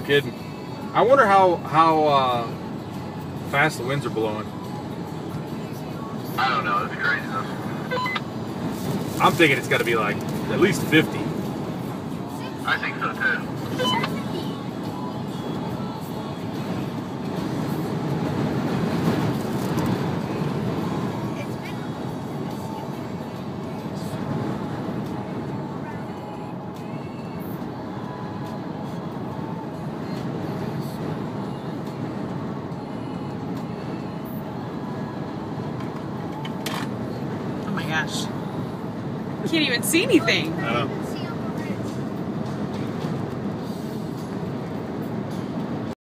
kidding. I wonder how fast the winds are blowing. I don't know. It's crazy though. I'm thinking it's got to be like at least 50. I think so too. Oh my gosh. I can't even see anything. I know.